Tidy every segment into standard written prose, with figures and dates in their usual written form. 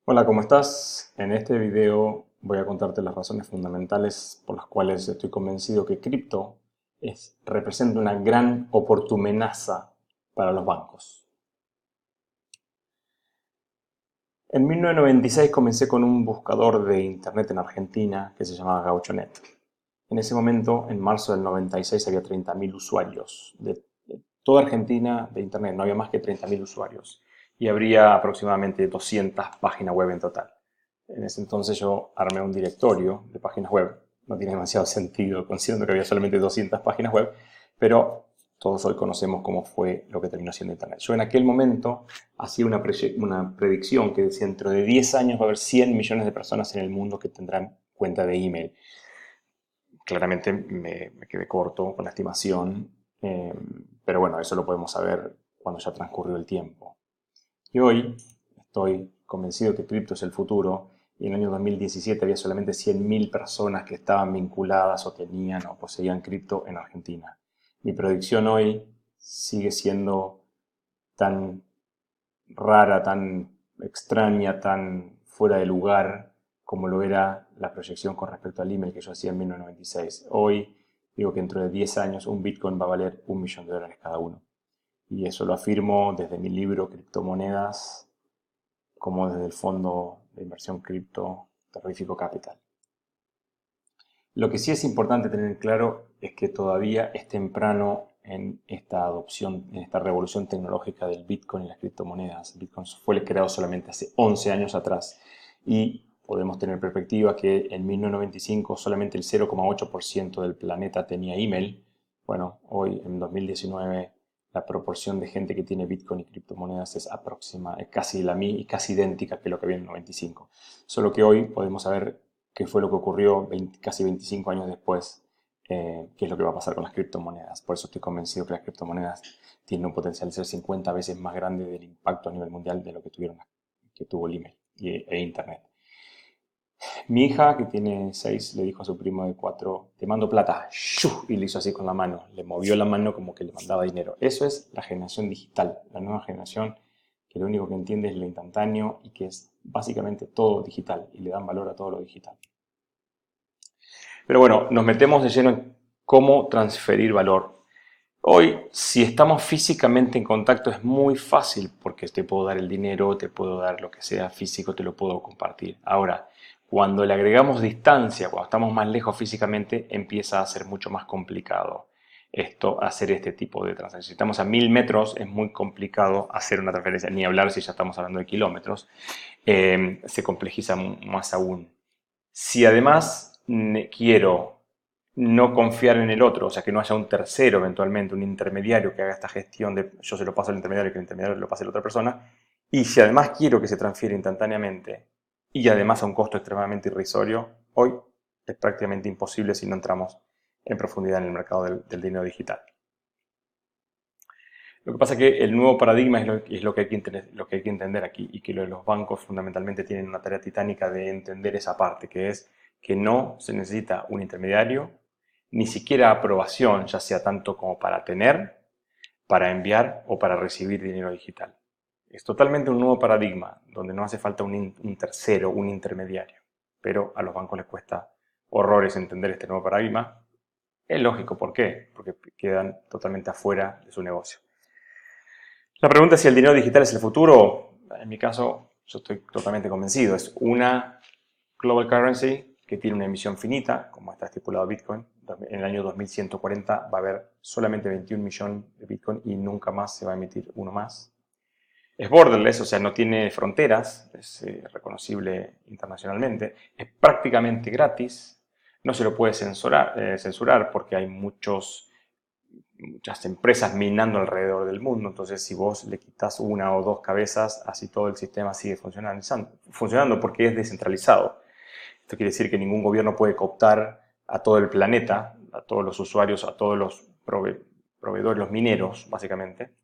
Hola, ¿cómo estás? En este video voy a contarte las razones fundamentales por las cuales estoy convencido que cripto representa una gran oportunenaza para los bancos. En 1996 comencé con un buscador de internet en Argentina que se llamaba GauchoNet. En ese momento, en marzo del 96, había 30.000 usuarios de toda Argentina de internet, no había más que 30.000 usuarios y habría aproximadamente 200 páginas web en total. En ese entonces yo armé un directorio de páginas web. No tiene demasiado sentido, considerando que había solamente 200 páginas web, pero todos hoy conocemos cómo fue lo que terminó siendo Internet. Yo en aquel momento hacía una predicción que decía dentro de 10 años va a haber 100 millones de personas en el mundo que tendrán cuenta de email. Claramente me quedé corto con la estimación, pero bueno, eso lo podemos saber cuando ya transcurrió el tiempo. Y hoy estoy convencido que cripto es el futuro y en el año 2017 había solamente 100.000 personas que estaban vinculadas o tenían o poseían cripto en Argentina. Mi predicción hoy sigue siendo tan rara, tan extraña, tan fuera de lugar como lo era la proyección con respecto al email que yo hacía en 1996. Hoy digo que dentro de 10 años un Bitcoin va a valer $1.000.000 cada uno. Y eso lo afirmo desde mi libro Criptomonedas como desde el fondo de inversión cripto Terrífico Capital. Lo que sí es importante tener claro es que todavía es temprano en esta adopción, en esta revolución tecnológica del Bitcoin y las criptomonedas. Bitcoin fue creado solamente hace 11 años atrás y podemos tener perspectiva que en 1995 solamente el 0,8% del planeta tenía email. Bueno, hoy en 2019 la proporción de gente que tiene Bitcoin y criptomonedas es casi idéntica que lo que había en el 95. Solo que hoy podemos saber qué fue lo que ocurrió casi 25 años después, qué es lo que va a pasar con las criptomonedas. Por eso estoy convencido que las criptomonedas tienen un potencial de ser 50 veces más grande del impacto a nivel mundial de lo que tuvo el email e Internet. Mi hija, que tiene 6, le dijo a su primo de 4, te mando plata. ¡Shu! Y le hizo así con la mano. Le movió la mano como que le mandaba dinero. Eso es la generación digital, la nueva generación que lo único que entiende es lo instantáneo y que es básicamente todo digital y le dan valor a todo lo digital. Pero bueno, nos metemos de lleno en cómo transferir valor. Hoy, si estamos físicamente en contacto, es muy fácil porque te puedo dar el dinero, te puedo dar lo que sea físico, te lo puedo compartir. Ahora, cuando le agregamos distancia, cuando estamos más lejos físicamente, empieza a ser mucho más complicado hacer este tipo de transferencias. Si estamos a 1000 metros, es muy complicado hacer una transferencia, ni hablar si ya estamos hablando de kilómetros, se complejiza más aún. Si además quiero no confiar en el otro, o sea, que no haya un tercero eventualmente, un intermediario que haga esta gestión de yo se lo paso al intermediario y que el intermediario lo pase a la otra persona, y si además quiero que se transfiera instantáneamente y además a un costo extremadamente irrisorio, hoy es prácticamente imposible si no entramos en profundidad en el mercado del dinero digital. Lo que pasa es que el nuevo paradigma es lo que hay que entender aquí y que los bancos fundamentalmente tienen una tarea titánica de entender esa parte, que es que no se necesita un intermediario, ni siquiera aprobación, ya sea tanto como para tener, para enviar o para recibir dinero digital. Es totalmente un nuevo paradigma donde no hace falta un tercero, un intermediario. Pero a los bancos les cuesta horrores entender este nuevo paradigma. Es lógico, ¿por qué? Porque quedan totalmente afuera de su negocio. La pregunta es si el dinero digital es el futuro. En mi caso, yo estoy totalmente convencido. Es una global currency que tiene una emisión finita, como está estipulado Bitcoin. En el año 2140 va a haber solamente 21 millones de Bitcoin y nunca más se va a emitir uno más. Es borderless, o sea, no tiene fronteras, es reconocible internacionalmente. Es prácticamente gratis. No se lo puede censurar porque hay muchas empresas minando alrededor del mundo. Entonces, si vos le quitas una o dos cabezas, así todo el sistema sigue funcionando porque es descentralizado. Esto quiere decir que ningún gobierno puede cooptar a todo el planeta, a todos los usuarios, a todos los proveedores, los mineros, básicamente.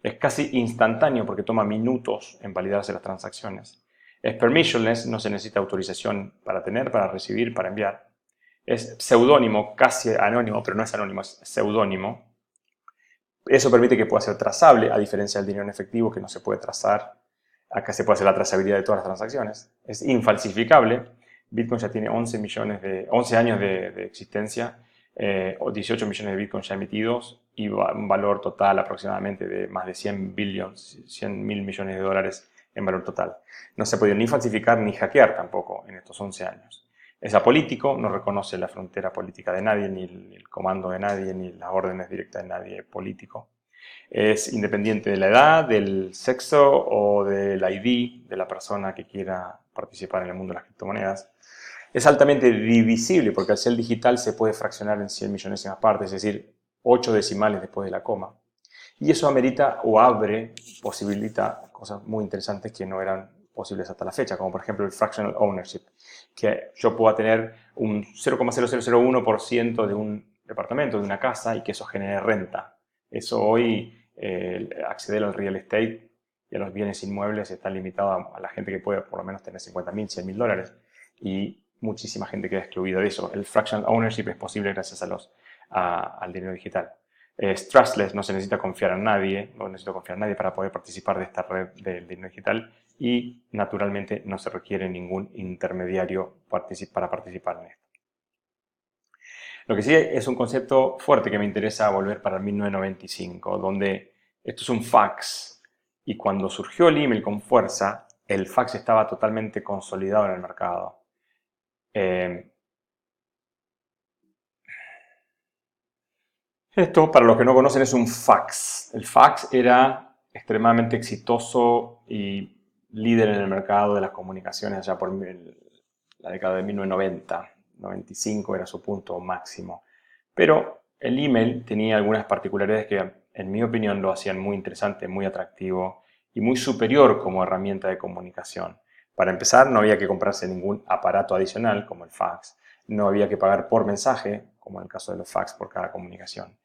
Es casi instantáneo porque toma minutos en validarse las transacciones. Es permissionless, no se necesita autorización para tener, para recibir, para enviar. Es pseudónimo, casi anónimo, pero no es anónimo, es pseudónimo. Eso permite que pueda ser trazable, a diferencia del dinero en efectivo que no se puede trazar. Acá se puede hacer la trazabilidad de todas las transacciones. Es infalsificable. Bitcoin ya tiene 11 años de existencia, o 18 millones de Bitcoin ya emitidos y un valor total aproximadamente de más de 100 mil millones de dólares en valor total. No se ha podido ni falsificar ni hackear tampoco en estos 11 años. Es apolítico, no reconoce la frontera política de nadie, ni el comando de nadie, ni las órdenes directas de nadie político. Es independiente de la edad, del sexo o del ID de la persona que quiera participar en el mundo de las criptomonedas. Es altamente divisible porque al ser digital se puede fraccionar en 100 millonésimas partes, es decir, 8 decimales después de la coma. Y eso amerita o posibilita cosas muy interesantes que no eran posibles hasta la fecha, como por ejemplo el fractional ownership, que yo pueda tener un 0,0001% de un departamento, de una casa, y que eso genere renta. Eso hoy, acceder al real estate y a los bienes inmuebles está limitado a la gente que puede por lo menos tener 50.000, 100.000 dólares. Y muchísima gente queda excluida de eso. El fractional ownership es posible gracias al dinero digital. Es trustless, no se necesita confiar en nadie, no necesito confiar en nadie para poder participar de esta red del dinero digital, y naturalmente no se requiere ningún intermediario para participar en esto. Lo que sí es un concepto fuerte que me interesa volver para 1995, donde esto es un fax, y cuando surgió el email con fuerza, el fax estaba totalmente consolidado en el mercado. Esto, para los que no conocen, es un fax. El fax era extremadamente exitoso y líder en el mercado de las comunicaciones allá por la década de 1990. 95 era su punto máximo. Pero el email tenía algunas particularidades que, en mi opinión, lo hacían muy interesante, muy atractivo y muy superior como herramienta de comunicación. Para empezar, no había que comprarse ningún aparato adicional como el fax. No había que pagar por mensaje, como en el caso de los fax, por cada comunicación.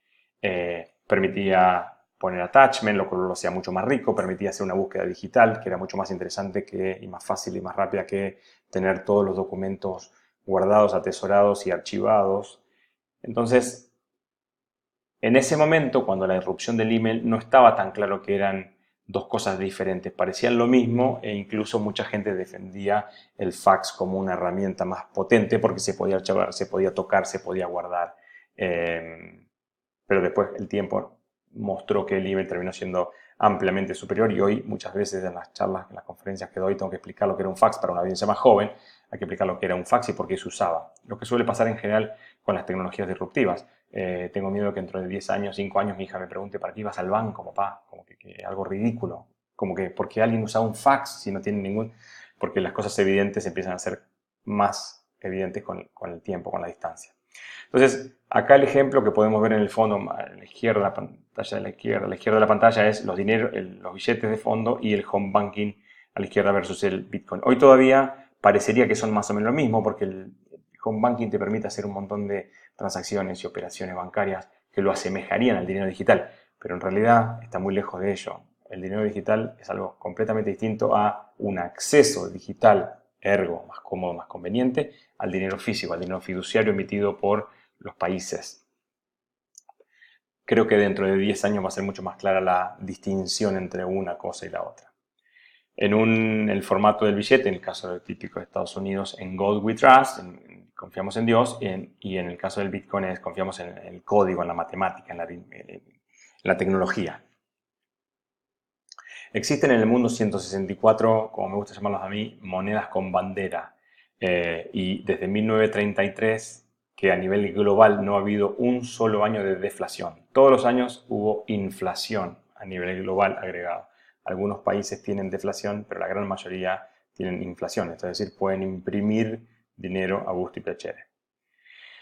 Permitía poner attachment, lo cual lo hacía mucho más rico. Permitía hacer una búsqueda digital, que era mucho más interesante y más fácil y más rápida que tener todos los documentos guardados, atesorados y archivados. Entonces, en ese momento, cuando la irrupción del email, no estaba tan claro que eran dos cosas diferentes, parecían lo mismo, e incluso mucha gente defendía el fax como una herramienta más potente porque se podía archivar, se podía tocar, se podía guardar. Pero después el tiempo mostró que el email terminó siendo ampliamente superior, y hoy muchas veces en las charlas, en las conferencias que doy, tengo que explicar lo que era un fax para una audiencia más joven. Hay que explicar lo que era un fax y por qué se usaba. Lo que suele pasar en general con las tecnologías disruptivas. Tengo miedo que dentro de 10 años, 5 años, mi hija me pregunte: ¿para qué ibas al banco, papá? Como que algo ridículo. Como que, ¿por qué alguien usa un fax si no tiene ningún...? Porque las cosas evidentes empiezan a ser más evidentes con el tiempo, con la distancia. Entonces, acá el ejemplo que podemos ver en el fondo, a la izquierda de la pantalla, a la izquierda de la pantalla, es los billetes de fondo, y el home banking a la izquierda versus el Bitcoin. Hoy todavía parecería que son más o menos lo mismo, porque el home banking te permite hacer un montón de transacciones y operaciones bancarias que lo asemejarían al dinero digital, pero en realidad está muy lejos de ello. El dinero digital es algo completamente distinto a un acceso digital, ergo más cómodo, más conveniente, al dinero físico, al dinero fiduciario emitido por los países. Creo que dentro de 10 años va a ser mucho más clara la distinción entre una cosa y la otra. En el formato del billete, en el caso típico de Estados Unidos, en Gold We Trust, confiamos en Dios, y en el caso del Bitcoin confiamos en el código, en la matemática, en la tecnología. Existen en el mundo 164, como me gusta llamarlos a mí, monedas con bandera. Y desde 1933, que a nivel global no ha habido un solo año de deflación. Todos los años hubo inflación a nivel global agregado. Algunos países tienen deflación, pero la gran mayoría tienen inflación. Es decir, pueden imprimir dinero a gusto y piacere.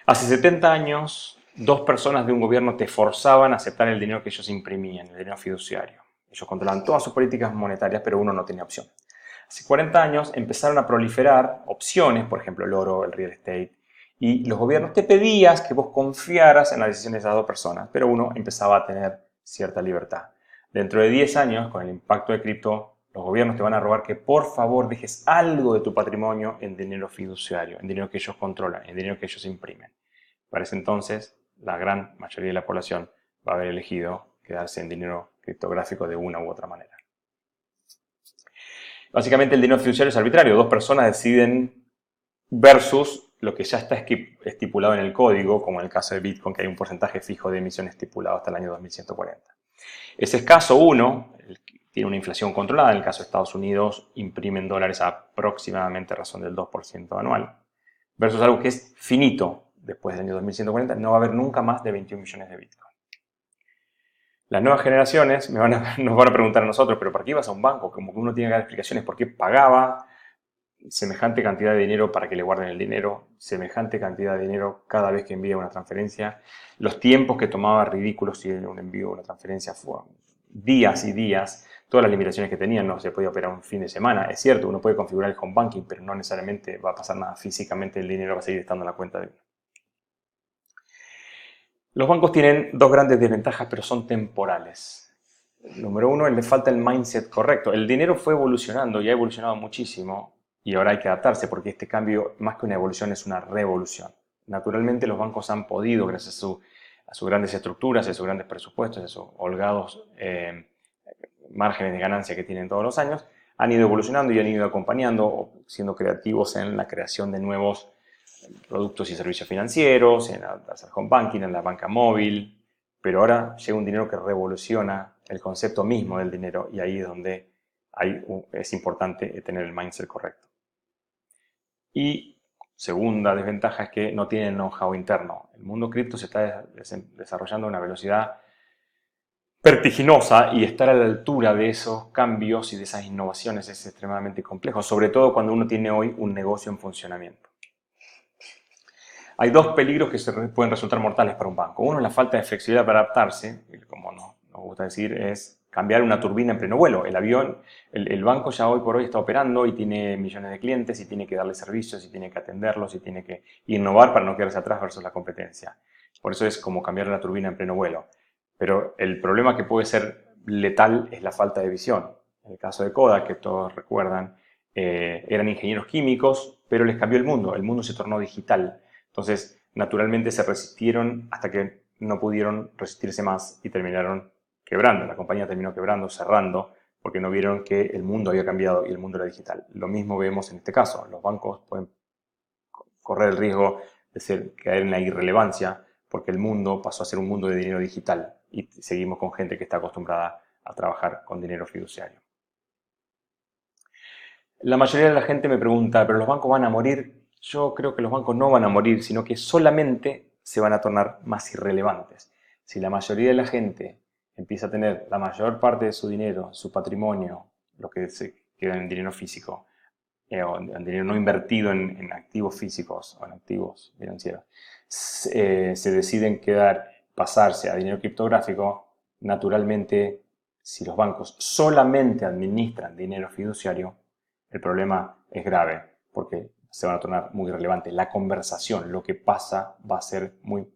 Hace 70 años, dos personas de un gobierno te forzaban a aceptar el dinero que ellos imprimían, el dinero fiduciario. Ellos controlaban todas sus políticas monetarias, pero uno no tenía opción. Hace 40 años empezaron a proliferar opciones, por ejemplo el oro, el real estate, y los gobiernos te pedías que vos confiaras en las decisiones de esas dos personas, pero uno empezaba a tener cierta libertad. Dentro de 10 años, con el impacto de cripto, los gobiernos te van a rogar que por favor dejes algo de tu patrimonio en dinero fiduciario, en dinero que ellos controlan, en dinero que ellos imprimen. Para ese entonces, la gran mayoría de la población va a haber elegido quedarse en dinero criptográfico de una u otra manera. Básicamente el dinero fiduciario es arbitrario. Dos personas deciden versus lo que ya está estipulado en el código, como en el caso de Bitcoin, que hay un porcentaje fijo de emisión estipulado hasta el año 2140. Ese es caso 1, tiene una inflación controlada. En el caso de Estados Unidos, imprimen dólares a aproximadamente razón del 2% anual. Versus algo que es finito. Después del año 2140 no va a haber nunca más de 21 millones de Bitcoin. Las nuevas generaciones nos van a preguntar a nosotros, pero ¿para qué ibas a un banco? Como que uno tiene que dar explicaciones por qué pagaba semejante cantidad de dinero para que le guarden el dinero, semejante cantidad de dinero cada vez que envía una transferencia, los tiempos que tomaba ridículos si un envío o una transferencia fue días y días, todas las limitaciones que tenían, no se podía operar un fin de semana, es cierto, uno puede configurar el home banking, pero no necesariamente va a pasar nada físicamente, el dinero va a seguir estando en la cuenta de uno. Los bancos tienen dos grandes desventajas, pero son temporales. Número uno, le falta el mindset correcto. El dinero fue evolucionando y ha evolucionado muchísimo y ahora hay que adaptarse porque este cambio, más que una evolución, es una revolución. Naturalmente los bancos han podido, gracias a sus grandes estructuras, a sus grandes presupuestos, a sus holgados márgenes de ganancia que tienen todos los años, han ido evolucionando y han ido acompañando, siendo creativos en la creación de nuevos productos y servicios financieros, en hacer home banking, en la banca móvil, pero ahora llega un dinero que revoluciona el concepto mismo del dinero y ahí es donde es importante tener el mindset correcto. Y segunda desventaja es que no tienen know-how interno. El mundo cripto se está desarrollando a una velocidad vertiginosa y estar a la altura de esos cambios y de esas innovaciones es extremadamente complejo, sobre todo cuando uno tiene hoy un negocio en funcionamiento. Hay dos peligros que pueden resultar mortales para un banco. Uno es la falta de flexibilidad para adaptarse, como nos gusta decir, es cambiar una turbina en pleno vuelo. El banco ya hoy por hoy está operando y tiene millones de clientes y tiene que darle servicios y tiene que atenderlos y tiene que innovar para no quedarse atrás versus la competencia. Por eso es como cambiar la turbina en pleno vuelo. Pero el problema que puede ser letal es la falta de visión. En el caso de Kodak, que todos recuerdan, eran ingenieros químicos, pero les cambió el mundo se tornó digital. Entonces, naturalmente se resistieron hasta que no pudieron resistirse más y terminaron quebrando. La compañía terminó quebrando, cerrando, porque no vieron que el mundo había cambiado y el mundo era digital. Lo mismo vemos en este caso. Los bancos pueden correr el riesgo de caer en la irrelevancia porque el mundo pasó a ser un mundo de dinero digital y seguimos con gente que está acostumbrada a trabajar con dinero fiduciario. La mayoría de la gente me pregunta, ¿pero los bancos van a morir? Yo creo que los bancos no van a morir, sino que solamente se van a tornar más irrelevantes. Si la mayoría de la gente empieza a tener la mayor parte de su dinero, su patrimonio, lo que se queda en dinero físico, o en dinero no invertido en activos físicos o en activos financieros, se deciden pasarse a dinero criptográfico, naturalmente, si los bancos solamente administran dinero fiduciario, el problema es grave porque se van a tornar muy relevantes. La conversación, lo que pasa, va a ser muy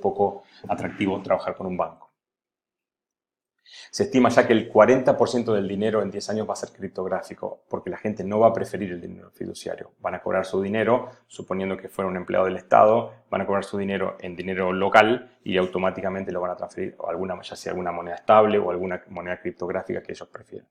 poco atractivo trabajar con un banco. Se estima ya que el 40% del dinero en 10 años va a ser criptográfico, porque la gente no va a preferir el dinero fiduciario. Van a cobrar su dinero, suponiendo que fuera un empleado del Estado, van a cobrar su dinero en dinero local y automáticamente lo van a transferir a ya sea alguna moneda estable o alguna moneda criptográfica que ellos prefieran.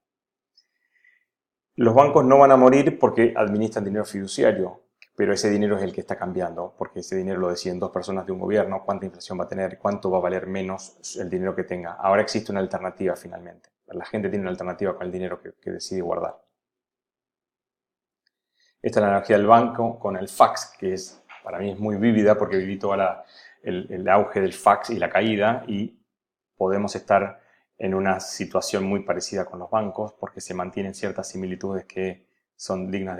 Los bancos no van a morir porque administran dinero fiduciario, pero ese dinero es el que está cambiando, porque ese dinero lo deciden dos personas de un gobierno, cuánta inflación va a tener, cuánto va a valer menos el dinero que tenga. Ahora existe una alternativa finalmente. La gente tiene una alternativa con el dinero que decide guardar. Esta es la analogía del banco con el fax, que para mí es muy vívida porque viví todo el auge del fax y la caída y podemos estar en una situación muy parecida con los bancos porque se mantienen ciertas similitudes que son dignas